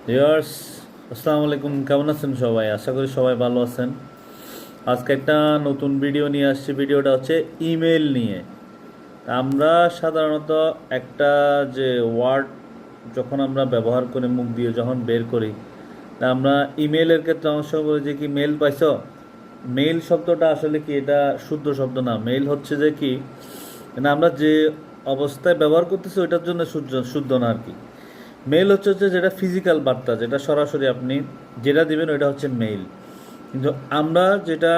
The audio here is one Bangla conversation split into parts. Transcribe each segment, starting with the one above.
ভিউয়ার্স, আসসালামু আলাইকুম। কেমন আছেন সবাই? আশা করি সবাই ভালো আছেন। আজকে একটা নতুন ভিডিও নিয়ে আসছি। ভিডিওটা হচ্ছে ইমেল নিয়ে। আমরা সাধারণত একটা যে ওয়ার্ড যখন আমরা ব্যবহার করি, মুখ দিয়ে যখন বের করি, তা আমরা ইমেলের ক্ষেত্রে অনেক সময় বলি যে কি মেল পাইছো। মেইল শব্দটা আসলে কি, এটা শুদ্ধ শব্দ না। মেইল হচ্ছে যে কি, মানে আমরা যে অবস্থায় ব্যবহার করতেছি ওইটার জন্য শুদ্ধ শুদ্ধ না আর কি। মেইল হচ্ছে যেটা ফিজিক্যাল বার্তা, যেটা সরাসরি আপনি যেটা দিবেন ওইটা হচ্ছে মেইল। কিন্তু আমরা যেটা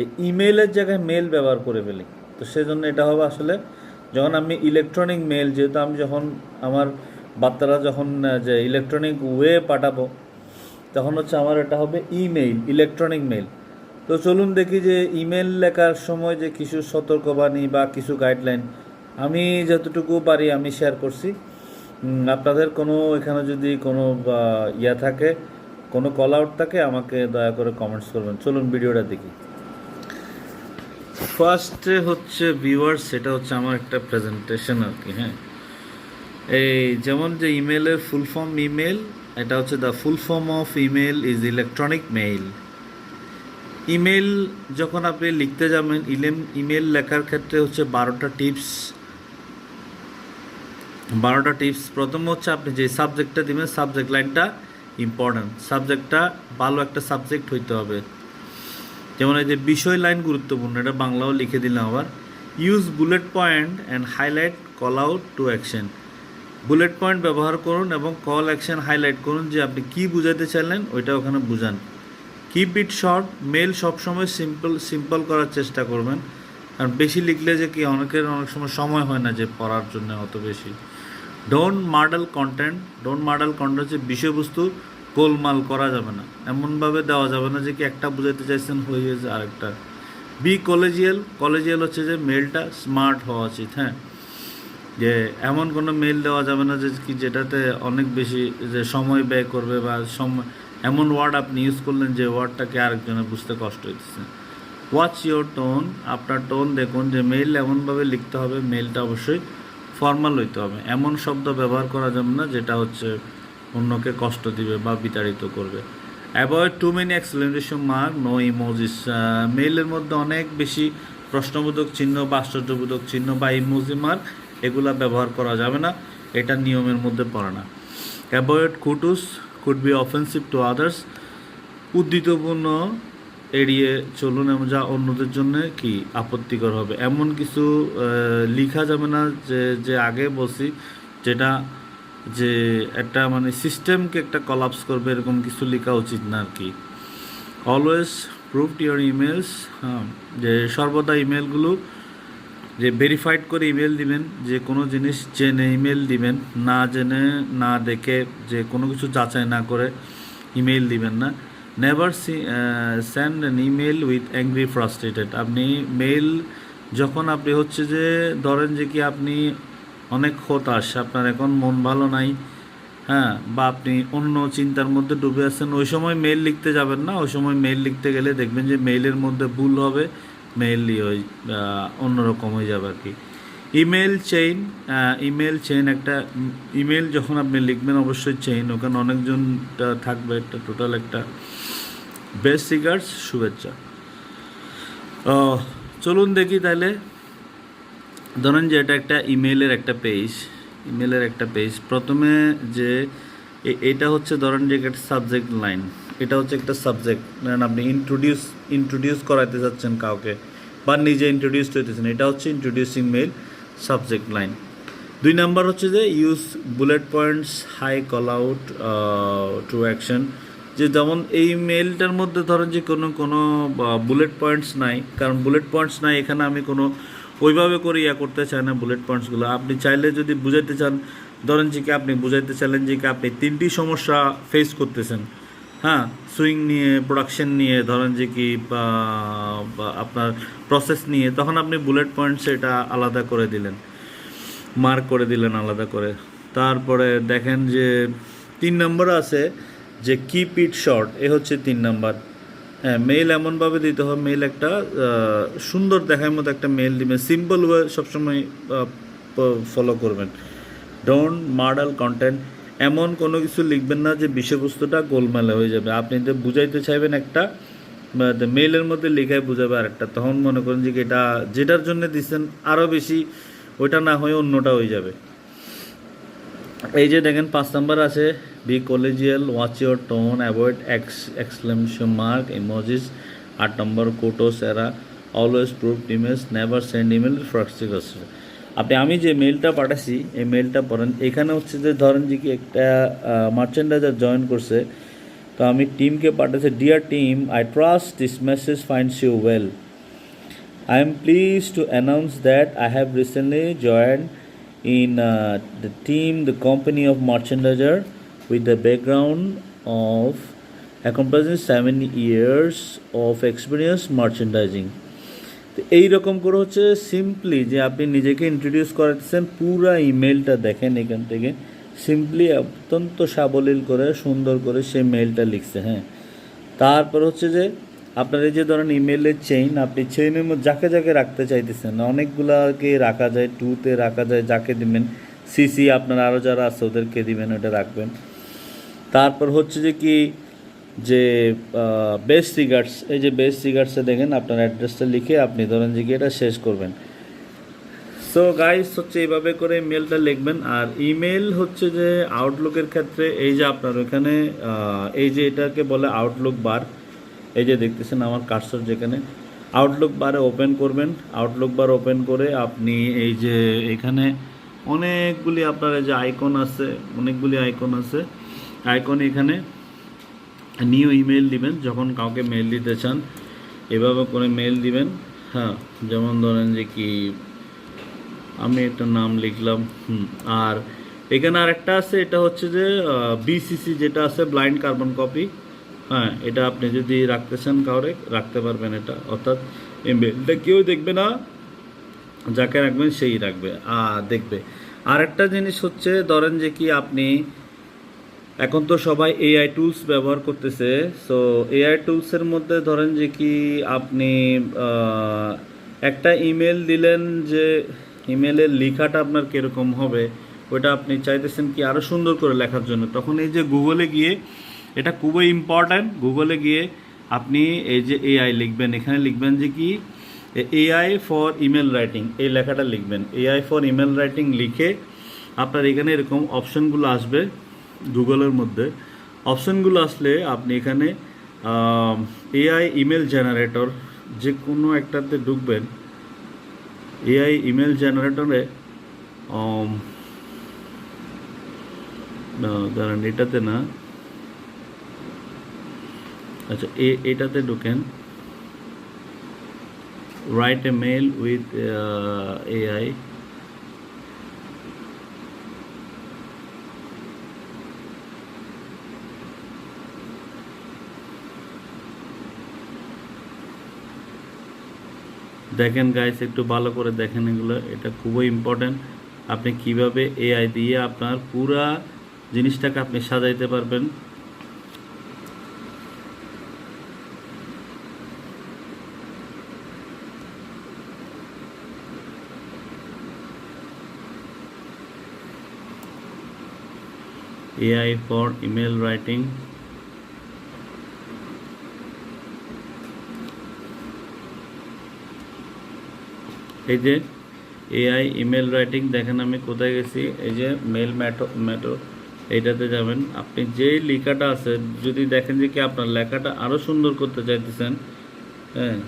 এই ইমেইলের জায়গায় মেইল ব্যবহার করে ফেলি, তো সেজন্য এটা হবে আসলে যখন আমি ইলেকট্রনিক মেইল, যেহেতু আমি যখন আমার বার্তাটা যখন যে ইলেকট্রনিক ওয়ে পাঠাবো, তখন হচ্ছে আমার এটা হবে ইমেইল, ইলেকট্রনিক মেইল। তো চলুন দেখি যে ইমেল লেখার সময় যে কিছু সতর্কবাণী বা কিছু গাইডলাইন আমি যতটুকু পারি আমি শেয়ার করছি। আপনাদের কোনো এখানে যদি কোনো ইয়া থাকে, কোনো কল আউট থাকে, আমাকে দয়া করে কমেন্টস করবেন। চলুন ভিডিওটা দেখি। ফার্স্টে হচ্ছে ভিউয়ার্স, সেটা হচ্ছে আমার একটা প্রেজেন্টেশন আর কি। হ্যাঁ, এই যেমন যে ইমেলের ফুল ফর্ম ইমেল, এটা হচ্ছে the full form of email is electronic mail. Email যখন আপনি লিখতে যাবেন, ইমেল লেখার ক্ষেত্রে হচ্ছে 12টা টিপস। প্রথম হচ্ছে আপনি যে সাবজেক্টটা দিবেন, সাবজেক্ট লাইনটা ইম্পর্ট্যান্ট। সাবজেক্টটা ভালো একটা সাবজেক্ট হইতে হবে। যেমন এই যে বিষয় লাইন গুরুত্বপূর্ণ, এটা বাংলাও লিখে দিলাম আবার। Use bullet point and highlight call out to action. Bullet point ব্যবহার করুন এবং কল অ্যাকশন হাইলাইট করুন, যে আপনি কী বুঝাতে চাইলেন ওইটা ওখানে বুঝান। Keep it short. মেল সবসময় সিম্পল করার চেষ্টা করবেন, কারণ বেশি লিখলে যে কি অনেকের অনেক সময় হয় না যে পড়ার জন্য অত বেশি। ডোন্ট মার্ডাল কন্টেন্ট হচ্ছে বিষয়বস্তু গোলমাল করা যাবে না, এমনভাবে দেওয়া যাবে না যে কি একটা বুঝাইতে চাইছেন হয়ে গেছে আরেকটা। বি কলেজিয়াল হচ্ছে যে মেলটা স্মার্ট হওয়া উচিত। হ্যাঁ, যে এমন কোনো মেল দেওয়া যাবে না যে কি যেটাতে অনেক বেশি যে সময় ব্যয় করবে, বা সময় এমন ওয়ার্ড আপনি ইউজ করলেন যে ওয়ার্ডটাকে আরেকজনের বুঝতে কষ্ট হইতেছে। Watch your tone. আপনার টোন দেখুন, যে মেইল এমনভাবে লিখতে হবে, মেইলটা অবশ্যই ফর্মাল হইতে হবে। এমন শব্দ ব্যবহার করা যাবে না যেটা হচ্ছে অন্যকে কষ্ট দিবে বা বিতাড়িত করবে। Avoid too many exclamation mark, no emojis. মেইলের মধ্যে অনেক বেশি প্রশ্নবোধক চিহ্ন বা আশ্চর্যবোধক চিহ্ন বা ইমোজি মার্ক এগুলা ব্যবহার করা যাবে না, এটা নিয়মের মধ্যে পড়ে না। Avoid could be offensive to others. উদ্ধৃতপূর্ণ এড়িয়ে চলুন, এবং যা অন্যদের জন্য কি আপত্তিকর হবে এমন কিছু লিখা যাবে না, যে যে আগে বলছি, যেটা যে একটা মানে সিস্টেমকে একটা কলাপস করবে, এরকম কিছু লেখা উচিত না আর কি। Always proved your emails. হ্যাঁ, যে সর্বদা ইমেলগুলো যে ভেরিফাইড করে ইমেল দিবেন, যে কোনো জিনিস জেনে ইমেল দিবেন, না জেনে না দেখে যে কোনো কিছু যাচাই না করে ইমেল দিবেন না। Never send an email with angry frustrated. আপনি মেল যখন আপনি হচ্ছে যে ধরেন যে কি আপনি অনেক হতাশ, আপনার এখন মন ভালো নাই, হ্যাঁ, বা আপনি অন্য চিন্তার মধ্যে ডুবে আছেন, ওই সময় মেইল লিখতে যাবেন না। ওই সময় মেইল লিখতে গেলে দেখবেন যে মেইলের মধ্যে ভুল হবে, মেইল ওই অন্যরকম হয়ে যাবে আর কি। ইমেল চেইন একটা ইমেল যখন আপনি লিখবেন অবশ্যই চেইন, ওখানে অনেকজন থাকবে, একটা টোটাল একটা বেস্ট রিগার্ডস, শুভেচ্ছা। চলুন দেখি তাহলে। ধরেন যে এটা একটা ইমেলের একটা পেজ। প্রথমে যে এটা হচ্ছে ধরেন যে একটা সাবজেক্ট লাইন, এটা হচ্ছে একটা সাবজেক্ট। আপনি ইন্ট্রোডিউস করাইতে চাচ্ছেন কাউকে, বা নিজে ইন্ট্রোডিউসড হইতেছেন, এটা হচ্ছে introducing mail, subject line. 2 number হচ্ছে যে use bullet points, hi call out to action. যে যেমন এই মেলটার মধ্যে ধরেন যে কোনো বুলেট পয়েন্টস নাই, কারণ বুলেট পয়েন্টস নাই এখানে আমি কোনো ওইভাবে করে করতে চাই না বুলেট পয়েন্টসগুলো। আপনি চাইলে যদি বুঝাইতে চান, ধরেন যে কি আপনি বুঝাইতে চাইলেন যে কি আপনি 3টি সমস্যা ফেস করতেছেন, হ্যাঁ, সুইং নিয়ে, প্রোডাকশন নিয়ে, ধরেন যে কি বা আপনার প্রসেস নিয়ে, তখন আপনি বুলেট পয়েন্টস এটা আলাদা করে দিলেন, মার্ক করে দিলেন আলাদা করে। তারপরে দেখেন যে 3 নম্বর আছে যে কিপ ইট শর্ট, এ হচ্ছে 3 নম্বর। হ্যাঁ, মেইল এমনভাবে দিতে হবে, মেইল একটা সুন্দর দেখার মতো একটা মেইল দিবেন, সিম্পল ওয়ে সবসময় ফলো করবেন। Don't muddle content. এমন কোনো কিছু লিখবেন না যে বিষয়বস্তুটা গোলমালে হয়ে যাবে। আপনি যে বুঝাইতে চাইবেন একটা, মেইলের মধ্যে লেখায় বুঝাবে আরেকটা, তখন মনে করেন যে এটা যেটার জন্য দিচ্ছেন আরও বেশি ওইটা না হয়ে অন্যটা হয়ে যাবে। এই যে দেখেন 5 নাম্বার আছে, be collegial, watch your tone, avoid exclamation mark, emojis. 8 number কোটোস এরা, always prove image, never send email frustrate. আমি যে মেলটা পাঠাচ্ছি এই মেলটা পড়েন। এখানে হচ্ছে যে ধরেন যে কি একটা মার্চেন্ডাইজার জয়েন করছে, তো আমি টিমকে পাঠাচ্ছি, dear team, I trust this message finds you well. I am pleased to announce that I have recently joined in the team, the company of merchandiser with the background of encompassing 7 years of experience merchandising. তো এইরকম করে হচ্ছে সিম্পলি যে আপনি নিজেকে ইন্ট্রোডিউস করাচ্ছেন, পুরা ইমেলটা দেখেন এখান থেকে সিম্পলি অত্যন্ত সাবলীল করে সুন্দর করে সে মেলটা লিখছে। হ্যাঁ, তারপর হচ্ছে যে আপনার এই যে ধরেন ইমেলের চেইন, আপনি চেইনের মধ্যে যাকে যাকে রাখতে চাইতেছেন, অনেকগুলাকে রাখা যায়, টুতে রাখা যায়, যাকে দিবেন সিসি আপনার আরও যারা আছে ওদেরকে দিবেন, ওটা রাখবেন। তারপর হচ্ছে যে কি যে বেস্ট রিগার্ডস, এই যে বেস্ট রিগার্ডসে দেখেন আপনার অ্যাড্রেসটা লিখে আপনি ধরেন যে কি এটা শেষ করবেন। সো গাইস হচ্ছে এইভাবে করে মেলটা লিখবেন। আর ইমেল হচ্ছে যে আউটলুকের ক্ষেত্রে এই যে আপনার ওখানে এই যে এটাকে বলে আউটলুক বার, এই যে দেখতেছেন আমার কার্সর যেখানে, আউটলুক বারে ওপেন করবেন। আউটলুক বার ওপেন করে আপনি এই যে এখানে অনেকগুলি আপনার এই যে আইকন আছে, অনেকগুলি আইকন আছে, আইকন এখানে নিউ ইমেল দিবেন। যখন কাউকে মেল দিতে চান এভাবে করে মেল দিবেন। হ্যাঁ, যেমন ধরেন যে কি আমি একটা নাম লিখলাম। আর এখানে আরেকটা আছে, এটা হচ্ছে যে বিসিসি যেটা আছে, ব্লাইন্ড কার্বন কপি। হ্যাঁ, এটা আপনি যদি রাখতে চান কাউরে রাখতে পারবেন এটা, অর্থাৎ এই মেলটা কেউ দেখবে না, যাকে রাখবেন সেই রাখবে দেখবে। আরেকটা জিনিস হচ্ছে ধরেন যে কি আপনি এখন তো সবাই এআই টুলস ব্যবহার করতেছে। সো এআই টুলসের মধ্যে ধরেন যে কি আপনি একটা ইমেল দিলেন, যে ইমেলের লেখাটা আপনার কীরকম হবে ওইটা আপনি চাইতেছেন কি আরও সুন্দর করে লেখার জন্য, তখন এই যে গুগলে গিয়ে, এটা খুবই ইম্পর্ট্যান্ট, গুগলে গিয়ে আপনি এই যে এআই লিখবেন, এখানে লিখবেন যে কি এআই ফর ইমেল রাইটিং, এই লেখাটা লিখবেন। এআই ফর ইমেল রাইটিং লিখে আপনার এখানে এরকম অপশনগুলো আসবে গুগলের মধ্যে। অপশনগুলো আসলে আপনি এখানে এআই ইমেল জেনারেটর যে কোনো একটাতে ঢুকবেন। এআই ইমেল জেনারেটরে ধরেন এটাতে না, আচ্ছা এটাতে ঢুকেন, write a mail with AI. দেখেন গাইস, একটু ভালো করে দেখেন এগুলো, এটা খুবই ইম্পর্ট্যান্ট। আপনি কিভাবে এআই দিয়ে আপনার পুরা জিনিসটাকে আপনি সাজাইতে পারবেন। AI for email writing. এই যে এআই ইমেল রাইটিং, দেখেন আমি কোথায় গেছি, এই যে মেল ম্যাটো এইটাতে যাবেন। আপনি যেই লেখাটা আছে, যদি দেখেন যে কি আপনার লেখাটা আরও সুন্দর করতে চাইতেছেন, হ্যাঁ,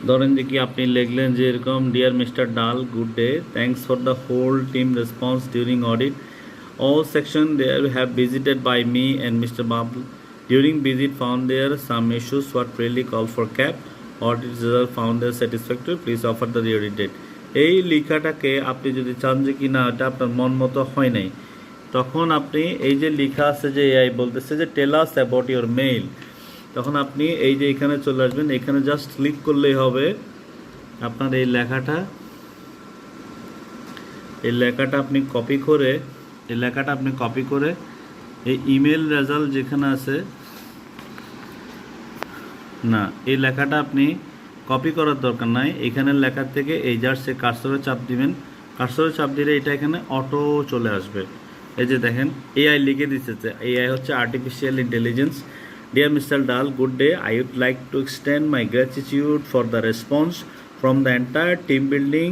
ধরেন যে কি আপনি লিখলেন যে এরকম, dear mister Dal, good day, thanks for the whole team response during audit, all section there have visited by me and Mr. Bablu. During visit found there some issues what really call for cap. Audit result found there satisfactory. Please offer the re-audit date. এই লেখাটাকে আপনি যদি চান যে কি না এটা আপনার মন মতো হয় নাই, তখন আপনি এই যে লেখা আছে যে এআই বলতেছে যে টেল আস অ্যাবাউট ইউর মেইল, তখন আপনি এই যে এখানে চলে আসবেন, এখানে জাস্ট ক্লিক করলেই হবে। আপনার এই লেখাটা আপনি কপি করে, এই লেখাটা আপনি কপি করে এই ইমেল রেজাল্ট যেখানে আছে না, এই লেখাটা আপনি কপি করার দরকার নাই। এখানে লেখার থেকে এই জাস্ট কার্সরে চাপ দিবেন, কার্সরে চাপ দিলে এটা এখানে অটো চলে আসবে। এই যে দেখেন এআই লিখে দিতেছে, এআই হচ্ছে artificial intelligence. Dear mister Dal, good day, I would like to extend my gratitude for the response from the entire team building.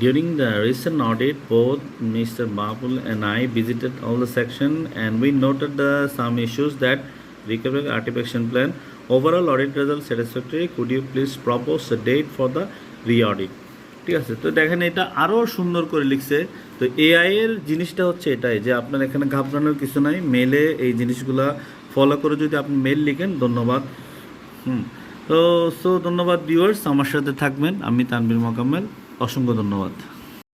During the recent audit, both Mr. Babul and I visited all the section and we noted some issues that recovery articulation plan. Overall audit result satisfactory. Could you please propose a date for the re-audit? ঠিক আছে, তো দেখেন এটা আরও সুন্দর করে লিখছে। তো এআই এর জিনিসটা হচ্ছে এটাই যে আপনার এখানে ঘাবড়ানোর কিছু নাই, মেলে এই জিনিসগুলা ফলো করে যদি আপনি মেল লিখেন, ধন্যবাদ। তো ধন্যবাদ ভিউয়ার্স, আমার সাথে থাকবেন। আমি তানভীর মোকাম্মেল, অসংখ্য ধন্যবাদ।